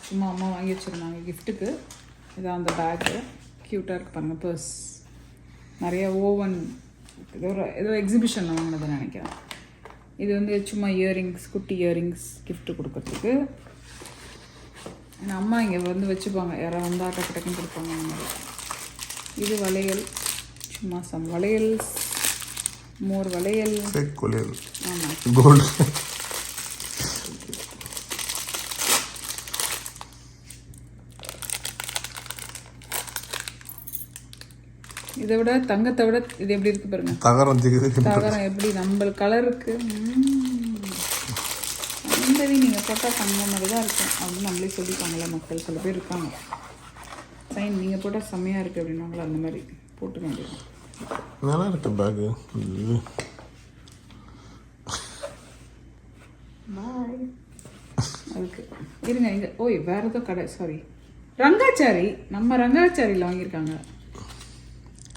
சும்மா அம்மா வாங்கி வச்சுருந்தாங்க கிஃப்ட்டுக்கு. இதான் அந்த பேக்கு க்யூட்டாக இருக்குது பாருங்கள். பர்ஸ் நிறைய ஓவன் ஏதோ எக்ஸிபிஷனில் வாங்கினதுன்னு நினைக்கிறேன். இது வந்து சும்மா இயரிங்ஸ், குட்டி இயரிங்ஸ் கிஃப்ட்டு கொடுக்கறதுக்கு. என் அம்மா இங்கே வந்து வச்சுப்பாங்க, யாராவது வந்தால் டக்கு டக்குன்னு கொடுப்பாங்க அந்த மாதிரி. இது வளையல், சும்மா சம் வளையல், மோர் வளையல், ஆமாம் கோல்டு. இதை விட தங்கத்தை விட இது எப்படி இருக்கு பாருங்க. தகரம் எப்படி நம்ம கலருக்கு சைந்தவி நீங்கள் போட்டால் தங்கம் மாதிரி தான் இருக்கும் அப்படின்னு நம்மளே சொல்லிப்பாங்களே மக்கள். சில பேர் இருக்காங்க, சைன் நீங்கள் போட்டால் செம்மையாக இருக்குது அப்படின்னாங்களா, அந்த மாதிரி போட்டுக்க வேண்டியது. நல்லா இருக்கு பேகு. பாய். அதுக்கு இருங்க இங்கே. ஓய் வேறு ஏதோ கடை, சாரி, ரங்காச்சாரி. நம்ம ரங்காச்சாரியில் வாங்கியிருக்காங்க.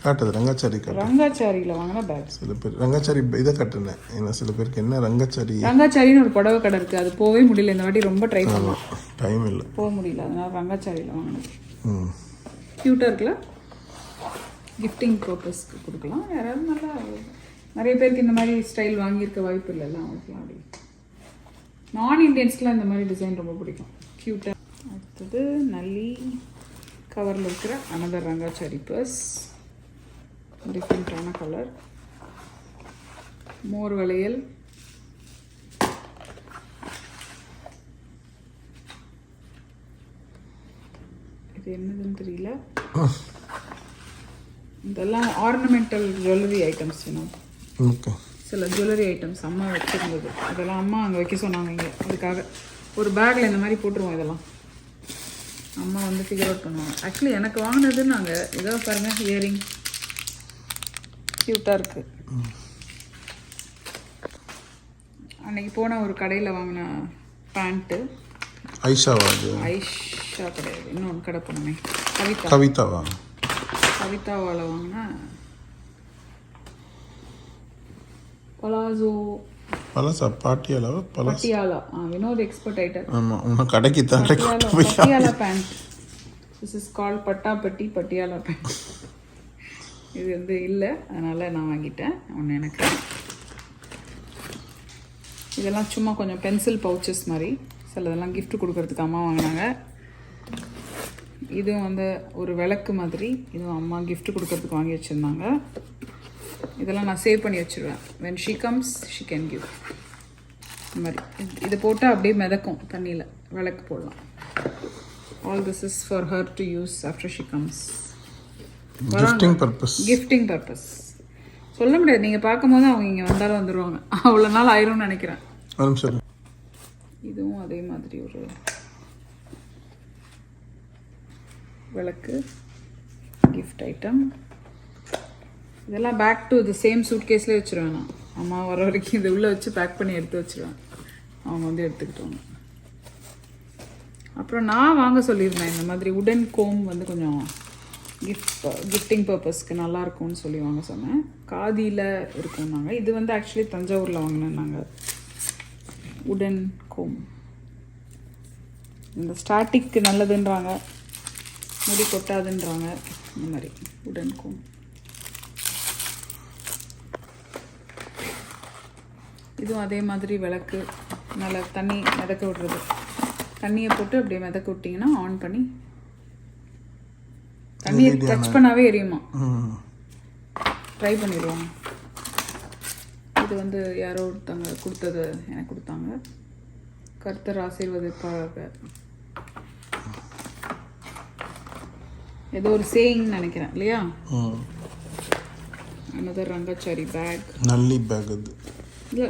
காட்டுது ரங்காச்சாரி. ரங்காச்சாரியில் வாங்கினா பேக். சில பேர் ரங்காச்சாரி இதை கட்டுனேன். ஏன்னா சில பேருக்கு என்ன ரங்காச்சாரின்னு ஒரு புடவை கடை இருக்குது, அது போகவே முடியல. இந்த வாட்டி ரொம்ப ட்ரை பண்ணலாம், டைம் இல்லை, போக முடியல. அதனால ரங்காச்சாரியில் வாங்கினது. க்யூட்டாக இருக்குல்ல, கிஃப்டிங் பர்பஸ்க்கு கொடுக்கலாம். யாராவது நல்லா நிறைய பேருக்கு இந்த மாதிரி ஸ்டைல் வாங்கியிருக்க வாய்ப்பு இல்லைல்ல, அவங்களுக்குலாம். அப்படி நான் இண்டியன்ஸ்க்குலாம் இந்த மாதிரி டிசைன் ரொம்ப பிடிக்கும், க்யூட்டாக. அடுத்தது நல்லி கவரில் இருக்கிற அனதர் ரங்காச்சாரி பர்ஸ், டிஃப்ரெண்ட்டான கலர். மோர் வளையல், இது என்னதுன்னு தெரியல. இதெல்லாம் ஆர்னமெண்டல் ஜுவல்லரி ஐட்டம்ஸ் வேணும். சில ஜுவல்லரி ஐட்டம்ஸ் அம்மா வச்சுருந்தது, அதெல்லாம் அம்மா அங்கே வைக்க சொன்னாங்க இங்கே. அதுக்காக ஒரு பேக்கில் இந்த மாதிரி போட்டுருவோம். இதெல்லாம் அம்மா வந்து ஃபிகர் அவுட் பண்ணுவாங்க. ஆக்சுவலி எனக்கு வாங்கினது நாங்கள் இதோ பாருங்கள், இயரிங் க்யூட்டாக இருக்குது. அன்றைக்கி போன ஒரு கடையில் வாங்கின பேண்ட்டு. ஐஷா கிடையாது, இன்னொன்று கடை போனோமே, கவிதாவால் வாங்கின Patiala Vinod expert item. Patiala pant. This is called Patiala pant. இது வந்து இல்லை, அதனால் நான் வாங்கிட்டேன் ஒன்று எனக்கு. இதெல்லாம் சும்மா கொஞ்சம் பென்சில் பவுச்சஸ் மாதிரி, சிலதெல்லாம் கிஃப்ட் கொடுக்கறதுக்கு அம்மா வாங்கினாங்க. இதுவும் வந்து ஒரு விளக்கு மாதிரி, இதுவும் அம்மா கிஃப்ட் கொடுக்கறதுக்கு வாங்கி வச்சுருந்தாங்க. இதெல்லாம் நான் சேவ் பண்ணி வச்சுருவேன். when she comes she can give. இந்த மாதிரி இதை போட்டால் அப்படியே மிதக்கும் தண்ணியில், விளக்கு போடலாம். all this is for her to use after she comes. Gifting purpose சொல்ல முடியாது, நீங்கள் பார்க்கும்போது அவங்க இங்கே வந்தாலும் வந்துடுவாங்க. அவ்வளோ நாள் ஆயிரும்னு நினைக்கிறேன். இதுவும் அதே மாதிரி ஒரு விளக்கு, கிஃப்ட் ஐட்டம். இதெல்லாம் பேக் டு தி சேம் சூட்கேஸ்லேயே வச்சுருவேன் நான். அம்மா வர வரைக்கும் இது உள்ளே வச்சு பேக் பண்ணி எடுத்து வச்சுருவேன், அவங்க வந்து எடுத்துக்கிட்டோங்க. அப்புறம் நான் வாங்க சொல்லியிருந்தேன் இந்த மாதிரி உடன் கோம், வந்து கொஞ்சம் கிஃப்டிங் பர்பஸ்க்கு நல்லாயிருக்கும்னு சொல்லி வாங்க சொன்னேன். காதியில் இருக்கும் நாங்கள். இது வந்து ஆக்சுவலி தஞ்சாவூரில் வாங்கினேன் நாங்கள். உடன் கோம் இந்த ஸ்டாட்டிக்கு நல்லதுன்றாங்க, முடி கொட்டாதுன்றாங்க. இந்த மாதிரி உடன் கோம். இதுவும் அதே மாதிரி விளக்கு, நல்லா தண்ணி மிதக்க விடுறது. தண்ணியை போட்டு அப்படியே மிதக்க விட்டிங்கன்னா ஆன் பண்ணி தண்ணியை டச் பண்ணாவே எரியுமா. ட்ரை பண்ணிடுவாங்க. இது வந்து யாரோ ஒருத்தவங்க கொடுத்தது, எனக்கு கொடுத்தாங்க. கர்த்தர் ஆசீர்வதிப்பாக ஏதோ ஒரு சேயிங்னு நினைக்கிறேன் இல்லையா. Another Rangachari bag. Nalli bag அது இல்லை,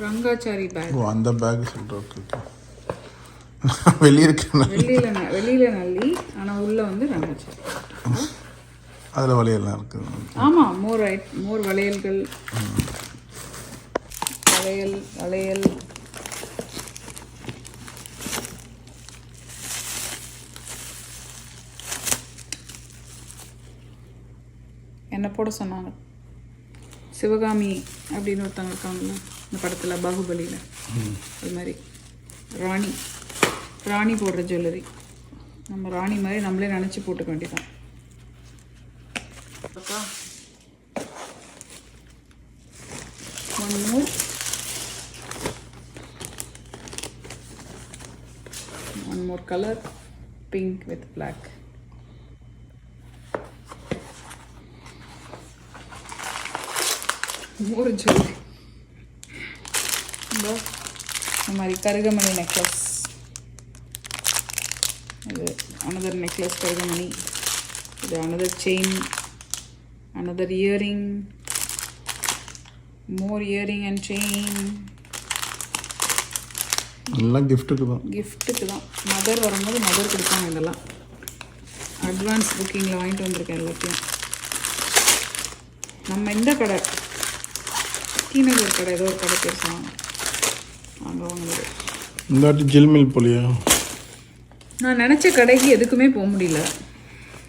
ரங்காச்சாரி பேக். ஓ அந்த பேக் சொல்கிறேன். வெளியில நல்லி, ஆனால் உள்ள வந்து ரங்காச்சாரி. அதில் வளையல்லாம் இருக்குது. ஆமாம், மோர் வளையல்கள். வளையல் என்ன போட சொன்னாங்க, சிவகாமி அப்படின்னு ஒருத்தவங்க இருக்காங்கல்ல இந்த படத்தில், பாகுபலியில். அது மாதிரி ராணி ராணி போடுற ஜுவல்லரி. நம்ம ராணி மாதிரி நம்மளே நினச்சி போட்டுக்க வேண்டியதான். one more color, pink with black. more jewelry. இந்த हमारी கருகமணி necklace. இது another necklace கருகமணி. இது another chain, another earring, more earring and chain. எல்லாம் கிஃப்ட்டுக்கு தான். மதர் வரும்போது மதர் கொடுப்பாங்க. இதெல்லாம் அட்வான்ஸ் புக்கிங்கில் வாங்கிட்டு வந்திருக்கேன் எல்லாத்தையும். நம்ம இந்த கடை டீநகர் கடை, ஏதோ ஒரு கடை பேசுவாங்க, அங்கே வாங்கினது. இந்த வாட்டி ஜில்மில் போலியா? நான் நினச்ச கடைக்கு எதுக்குமே போக முடியல.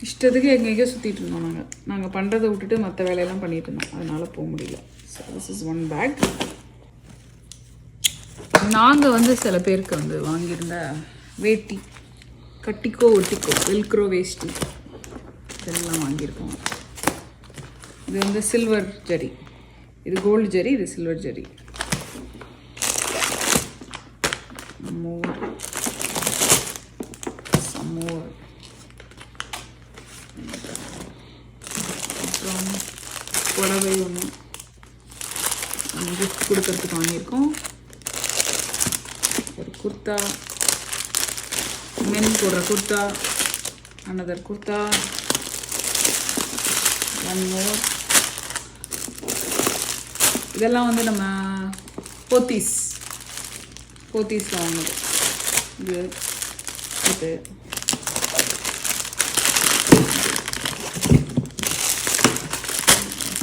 இஷ்டத்துக்கு எங்கெங்கேயோ சுற்றிட்டு இருந்தோம். நாங்கள் பண்ணுறதை விட்டுட்டு மற்ற வேலையெல்லாம் பண்ணிகிட்டு இருந்தோம். அதனால் போக முடியல. So this is one bag. நாங்கள் வந்து சில பேருக்கு வந்து வாங்கியிருந்த வேட்டி, கட்டிக்கோ ஒட்டிக்கோ வெல்க்ரோ வேஷ்டி, இதெல்லாம் வாங்கியிருக்கோம். இது வந்து சில்வர் ஜரி, இது கோல்டு ஜரி, இது சில்வர் ஜரி. மோர் அப்புறம் புடவை ஒன்று கிஃப்ட் கொடுக்கறதுக்கு வாங்கியிருக்கோம். ஒரு குர்தா, மென் போடுற kurta, another kurta, one more. இதெல்லாம் வந்து நம்ம போத்தீஸில் வாங்கினது. இது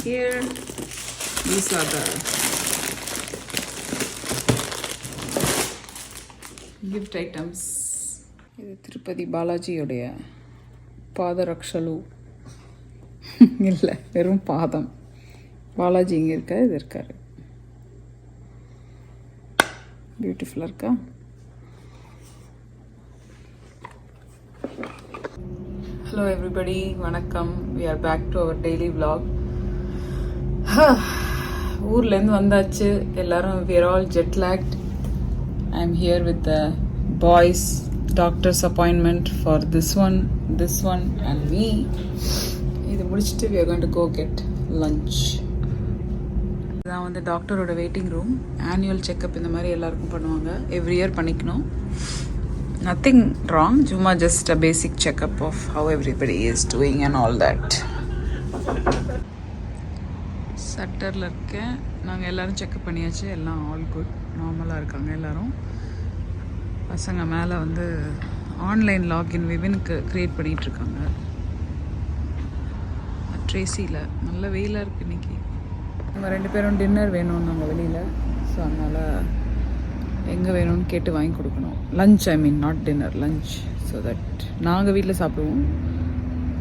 here these are the gift items. இது திருப்பதி பாலாஜியோடைய பாதரக்ஷலு இல்லை, வெறும் பாதம். பாலாஜி இங்கே இருக்காரு, இது இருக்காரு. பியூட்டிஃபுல்லாக இருக்கா? ஹலோ எவ்ரிபடி, வணக்கம். we are back to our daily vlog. ஊர்லேருந்து வந்தாச்சு எல்லாரும். we are all jet lagged. I am here with the boys. Doctor's appointment for this one and me. இது முடிச்சுட்டு we are going to go get lunch. இதான் வந்து டாக்டரோட waiting room. Annual checkup இந்த மாதிரி எல்லாருக்கும் பண்ணுவாங்க. எவ்ரி இயர் பண்ணிக்கணும். நத்திங் ராங், சும்மா just a basic checkup of how everybody is doing and all that. சட்டரில் இருக்கேன். நாங்கள் எல்லோரும் செக்கப் பண்ணியாச்சு. எல்லாம் ஆல் குட், நார்மலாக இருக்காங்க எல்லோரும். பசங்க மேலே வந்து ஆன்லைன் லாகின் விவினுக்கு க்ரியேட் பண்ணிகிட்ருக்காங்க. ட்ரேசியில் நல்ல வெயிலாக இருக்குது இன்றைக்கி. நம்ம 2 பேரும் டின்னர் வேணும் நாங்கள் வெளியில். ஸோ அதனால் எங்கே வேணும்னு கேட்டு வாங்கி கொடுக்கணும். Lunch, I mean not dinner, lunch. So that நாங்கள் வீட்டில் சாப்பிடுவோம்.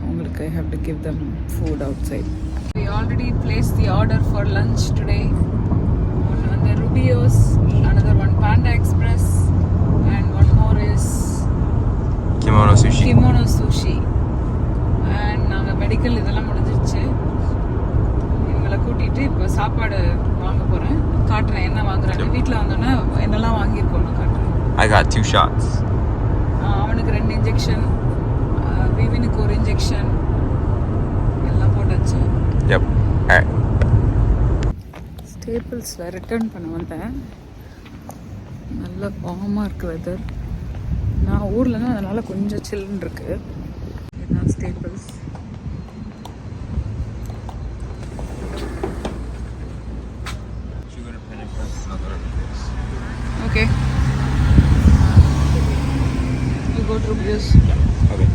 அவங்களுக்கு I have to give them food outside. We already placed the order for lunch today. One on the Rubios, another one Panda Express, and one more is Kimono Sushi. And நாங்கள் medical இதெல்லாம் முடிஞ்சிச்சு. இவங்களை கூட்டிகிட்டு இப்போ சாப்பாடு வாங்க போகிறேன். காட்டுறேன் என்ன வாங்குறேன்னு. வீட்டில் வந்தோன்னே என்னெல்லாம் வாங்கியிருக்கோன்னு காட்டுறேன். I got 2 shots. அவனுக்கு 2 இன்ஜெக்ஷன், விவினுக்கு 1 இன்ஜெக்ஷன், எல்லாம் போட்டாச்சு. Yep. Alright. ஸ்டேபிள்ஸில் ரிட்டர்ன் பண்ண வந்தேன். நல்ல வார்மாக இருக்குது வெதர். நான் ஊர்லன்னா அதனால் கொஞ்சம் சில்லுன்னு இருக்குது. இதுதான் Staples. Okay, you go to Rubios. Okay.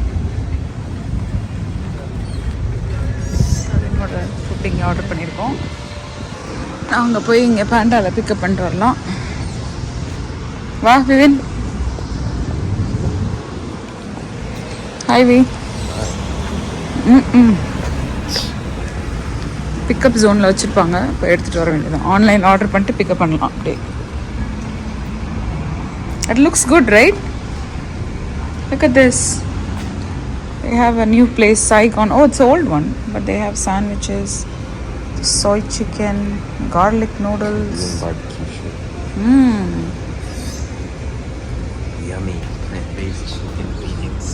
அதோட ஃபுட்டிங் ஆர்டர் பண்ணியிருக்கோம். அவங்க போய் இங்கே பேண்டாவில் பிக்கப் பண்ணிட்டு வரலாம். வா விவின். Hi we. பிக்கப் ஜோனில் வச்சுருப்பாங்க. இப்போ எடுத்துகிட்டு வர வேண்டியதான். ஆன்லைன் ஆர்டர் பண்ணிட்டு பிக்கப் பண்ணலாம். அப்படியே. It looks good right? Look at this. They have a new place, Saigon. Oh, it's an old one, but they have sandwiches, soy chicken, garlic noodles. Barbecue shit. Mmm. Yummy. Plant-based chicken wings.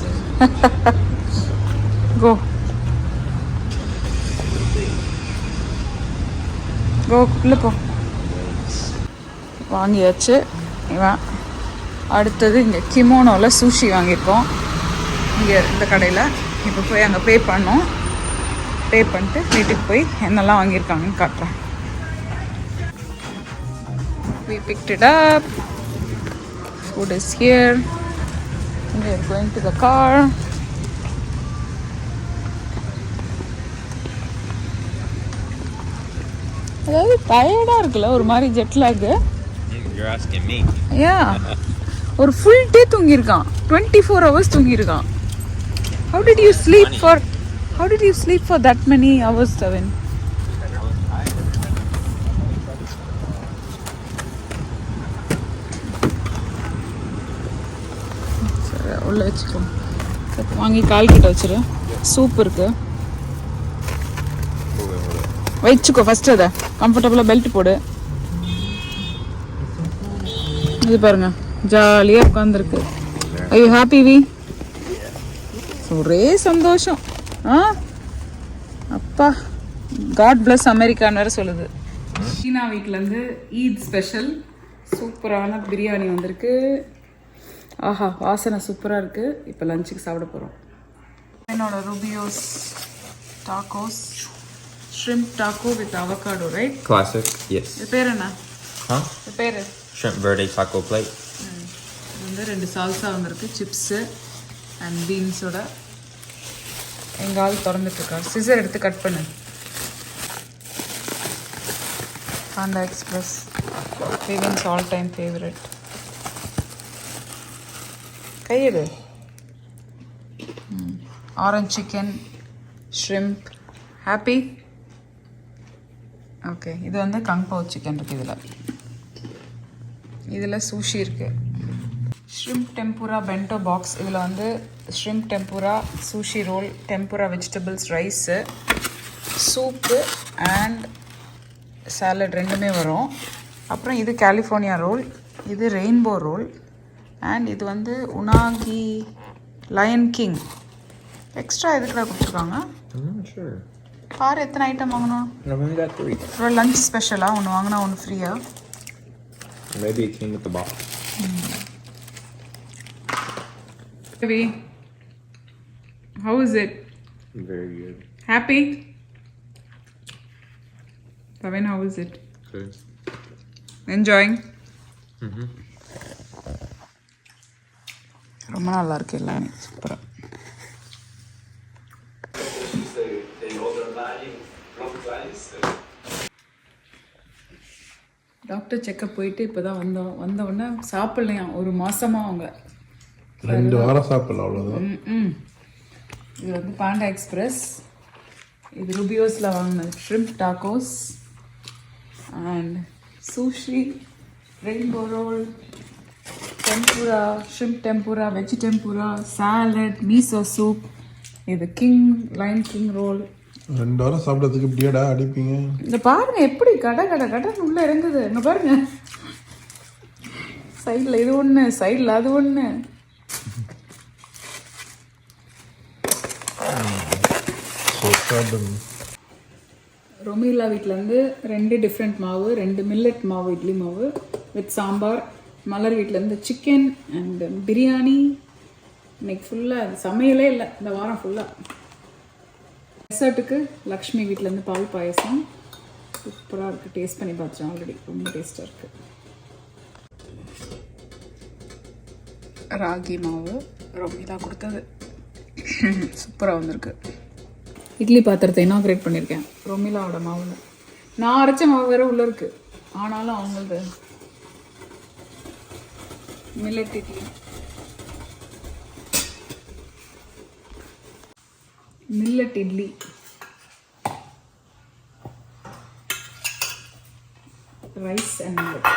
Go. Go, உள்ள போ. வாங்கியாச்சு. இவன் அடுத்தது இங்கே கிமோனோவில் sushi வாங்கியிருக்கோம் இங்கே இந்த கடையில். இப்போ போய் அங்கே பே பண்ணோம். பே பண்ணிட்டு வீட்டுக்கு போய் என்னெல்லாம் வாங்கியிருக்காங்கன்னு காட்டுறேன். We picked it up. Food is here. We are going to the car. அதாவது டயர்டாக இருக்குல்ல ஒரு மாதிரி jet lag. You're asking me. Yeah. ஒரு ஃபுல் டே தூங்கியிருக்கான். 24 hours தூங்கியிருக்கான். How did you sleep for that many hours, Savin? சரி உள்ள வச்சுக்கோ. வாங்கி கால் கிட்ட வச்சிரு. சூப் இருக்கு. வச்சுக்கோ ஃபர்ஸ்ட் அதை கம்ஃபர்டபுளாக பெல்ட் போடு. இது பாருங்க ஜாலியாக உட்காந்துருக்கு. ஐயோ ஹாப்பி வி. ஒரே சந்தோஷம். அப்பா காட் பிளஸ் அமெரிக்கான்னு வேறு சொல்லுது. சீனா வீட்டிலேருந்து ஈத் ஸ்பெஷல் சூப்பரான பிரியாணி வந்திருக்கு. ஆஹா வாசனை சூப்பராக இருக்குது. இப்போ லஞ்சுக்கு சாப்பிட போகிறோம். என்னோட Rubio's tacos shrimp taco with avocado, right? Classic, yes. இது பேர் என்ன? Huh? இது பேர் Shrimp verde taco plate. இது வந்து 2 சால்சா வந்திருக்கு, சிப்ஸு அண்ட் பீன்ஸோட. எங்கள் ஆள் திறந்துட்டுருக்கா. சிசர் எடுத்து கட் பண்ணு. பாண்டா எக்ஸ்பிரஸ் விவன்ஸ் ஆல் டைம் ஃபேவரட். கையெடு. Orange chicken shrimp happy. Okay இது வந்து கங்போ சிக்கன் இருக்குது. இதில் சூஷி இருக்குது. Shrimp tempura bento box. இதில் வந்து shrimp tempura, sushi roll, tempura vegetables, rice, soup and salad ரெண்டுமே வரும். அப்புறம் இது கலிஃபோர்னியா ரோல், இது ரெயின்போ ரோல் அண்ட் இது வந்து உனாகி லயன் கிங். எக்ஸ்ட்ரா எதுக்குடா கொடுத்துருக்காங்க? பாரு எத்தனை ஐட்டம் வாங்கணும். ஒரு லஞ்ச் ஸ்பெஷலாக ஒன்று வாங்கினா ஒன்று ஃப்ரீயா? Maybe it came with the box. Baby, how is it? Very good. Happy? Pavan, how is it? Good. Enjoying? ரொம்ப நல்லா இருக்கு எல்லாமே சூப்பராக. டாக்டர் செக்கப் போயிட்டு இப்போ தான் வந்தோடனே சாப்பிட்லையாம் ஒரு மாதமாக அவங்க 2 வாரம் சாப்பிடல அவ்வளோதான். இது வந்து பாண்டா எக்ஸ்பிரஸ். இது ருபியோஸில் வாங்கினது shrimp tacos and sushi, rainbow roll, tempura, shrimp tempura, veg tempura, salad, miso soup. இது லைன் கிங் ரோல். 2 வாரம் சாப்பிட்றதுக்கு இப்படியாடா அடிப்பீங்க? இந்த பாருங்க எப்படி கடன்னு உள்ள இறங்குது. இங்கே பாருங்க சைடில் இது ஒன்று, சைடில் அது ஒன்று. ரொமீலா வீட்டிலேருந்து 2 டிஃப்ரெண்ட் மாவு, 2 மில்லட் மாவு, இட்லி மாவு வித் சாம்பார். மலர் வீட்டிலேருந்து சிக்கன் அண்ட் பிரியாணி. இன்னைக்கு ஃபுல்லாக சமையலே இல்லை இந்த வாரம் ஃபுல்லாக. டெசர்ட்டுக்கு லக்ஷ்மி வீட்டிலேருந்து பால் பாயசம் சூப்பராக இருக்குது. டேஸ்ட் பண்ணி பார்த்துட்டேன் ஆல்ரெடி, ரொம்ப டேஸ்ட்டாக இருக்குது. ராகி மாவு ரொமீலா கொடுத்தது சூப்பராக வந்திருக்கு. இட்லி பாத்திரத்தை இனாக்ரேட் பண்ணியிருக்கேன் ரொமீலாவோட மாவில். நான் அரைச்ச மாவு வேறு உள்ளே இருக்குது, ஆனாலும் அவங்களது millet idli. Millet idli rice and millet.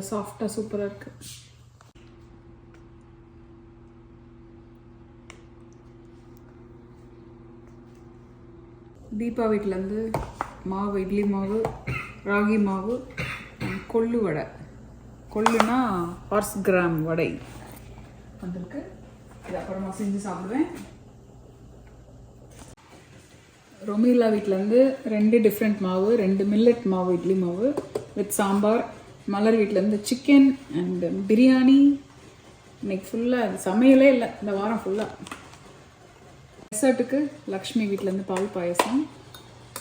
சாஃப்டாக சூப்பராக இருக்கு. தீபா வீட்டிலேருந்து மாவு, இட்லி மாவு, ராகி மாவு, கொள்ளு வடை. கொள்ளுனா ஹார்ஸ் கிராம் வடை வந்திருக்கு. இது அப்புறமா செஞ்சு சாப்பிடுவேன். ரொமீலா வீட்டிலேருந்து 2 டிஃப்ரெண்ட் மாவு, 2 மில்லட் மாவு, இட்லி மாவு வித் சாம்பார். மலர் வீட்டிலேருந்து சிக்கன் அண்ட் பிரியாணி. இன்னைக்கு ஃபுல்லாக சமையலே இல்லை இந்த வாரம் ஃபுல்லாக. டெசர்ட்டுக்கு லக்ஷ்மி வீட்டிலேருந்து பால் பாயசம்.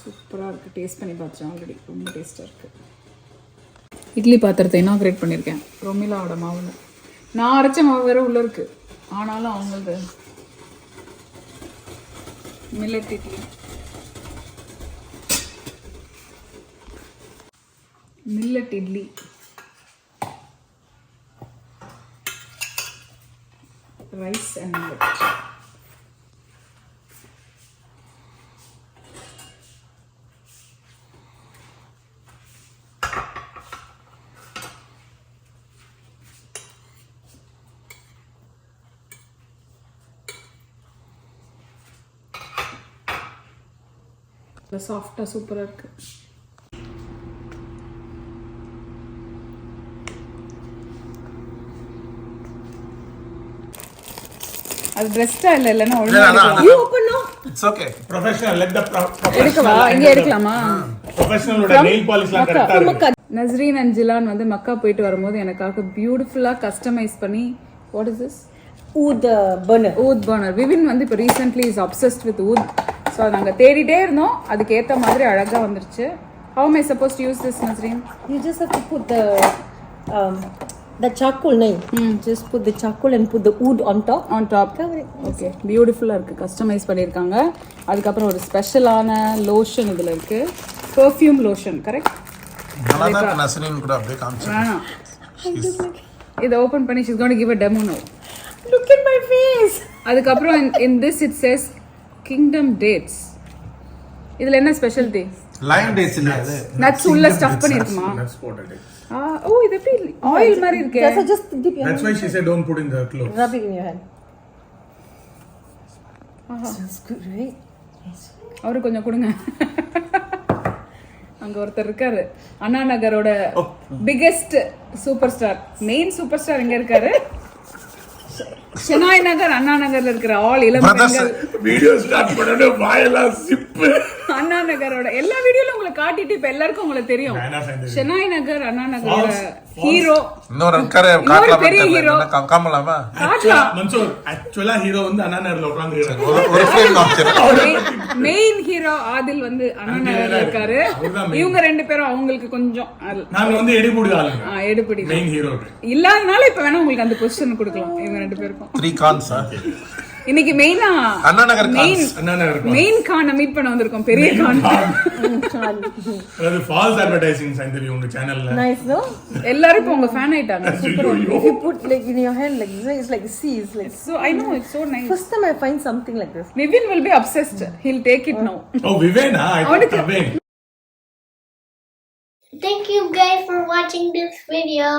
சூப்பராக இருக்குது. டேஸ்ட் பண்ணி பார்த்துட்டேன் ஆல்ரெடி. ரொம்ப டேஸ்ட்டாக இருக்குது. இட்லி பாத்திரத்தை இனாக்ரேட் பண்ணியிருக்கேன் ரொமிலாவோட மாவில். நான் அரைச்ச மாவு வேறு உள்ளே இருக்குது. ஆனாலும் அவங்களது millet idli. Millet idli rice and millet. சாஃப்டாக சூப்பராக இருக்கு. அது பெஸ்டா இல்லன்னா ஒழுங்கா you open no it's okay professional let the எடுக்கவா இங்க எடுக்கலாமா ப்ரொஃபஷனலோட நெயில் பாலிஷ்லாம் கரெக்ட்டா இருக்கு. நஸ்ரீன் அண்ட் ஜிலான் வந்து மக்கா போயிட்டு வரும்போது எனக்காக பியூட்டிஃபுல்லா கஸ்டமைஸ் பண்ணி what is this wood burner. விவின் வந்து இப்போ recently is obsessed with wood. So நாங்க தேடிட்டே இருந்தோம். அதுக்கு ஏத்த மாதிரி அழகா வந்துருச்சு. How am I supposed to use this, Nazreen? You just have to put the charcoal nail. Just put the charcoal and put the wood on top. Cover it. Okay பியூட்டிஃபுல்லா இருக்கு. கஸ்டமைஸ் பண்ணிருக்காங்க. அதுக்கப்புறம் ஒரு ஸ்பெஷலான லோஷன் இதுல இருக்கு. Perfume lotion correct. நல்லா தான் நஸ்ரீன் கூட அப்படியே காமிச்சு. இதை ஓபன் பண்ணி she's going to give a demo now. Look at my face. அதுக்கப்புறம் in this it says kingdom dates. இதுல என்ன ஸ்பெஷாலிட்டி? லைம் டேட்ஸ் இல்ல அது. நட்ஸ் உள்ள ஸ்டஃப் பண்ணிருக்குமா? Nuts powder dates. ஓ இது எப்படி ஆயில் மாதிரி இருக்கே. Just dip your That's why she said don't put in the clothes. rub it in your hand. Smells good, right? Yes. அவரு கொஞ்சம் கொடுங்க. அங்க ஒருத்தர் இருக்காரு அண்ணா நகரோட biggest super star. Main super star எங்க இருக்காரு? செனாய் நகர் அண்ணா நகர்ல இருக்கிற ஆல் இளம் பெண்கள் வீடியோ ஸ்டார்ட் பண்ணனே வாயெல்லாம் சிப். அண்ணா நகரோட எல்லா வீடியோல உங்களுக்கு காட்டிட்டு இப்ப எல்லாருக்கும் உங்களுக்கு தெரியும். செனாய் நகர் அண்ணா நகரோட ஹீரோ இன்னொரு பெரிய ஹீரோ காமலாமா மன்சூர் ஆக்சுவலா ஹீரோ வந்து அண்ணா நகர்ல உட்கார்ந்திருக்காங்க. ஒரு ஃப்ரேம் காமிச்சேன். மெயின் ஹீரோ ஆதில் வந்து அண்ணா நகர்ல இருக்காரு. இவங்க ரெண்டு பேரும் அவங்களுக்கு கொஞ்சம் நாங்க வந்து எடுபுடி ஆளுங்க. எடுபுடி மெயின் ஹீரோ இல்லாதனால இப்ப வேணா உங்களுக்கு அந்த பொசிஷன் கொடுக்கலாம். இவங்க ரெண்டு பேருக்கும் 3 கான்ஸ். இன்னைக்கு மெயினா அண்ணா நகர் கான்ஸ். மெயின் கான மீட் பண்ண வந்திருக்கோம். பெரிய கான். அது ஃபால்ஸ் அட்வர்டைசிங் சைந்தவி உங்க சேனல்ல. Nice, no? எல்லாரும் இப்போ உங்க ஃபேன் ஆயிட்டாங்க. Super. If you put like in your hand like this, it's like sea. It's like So I know it's so nice. first time I find something like this. Vivin will be obsessed. He'll take it now. Oh, Vivena, I thought Vivin. Thank you guys for watching this video.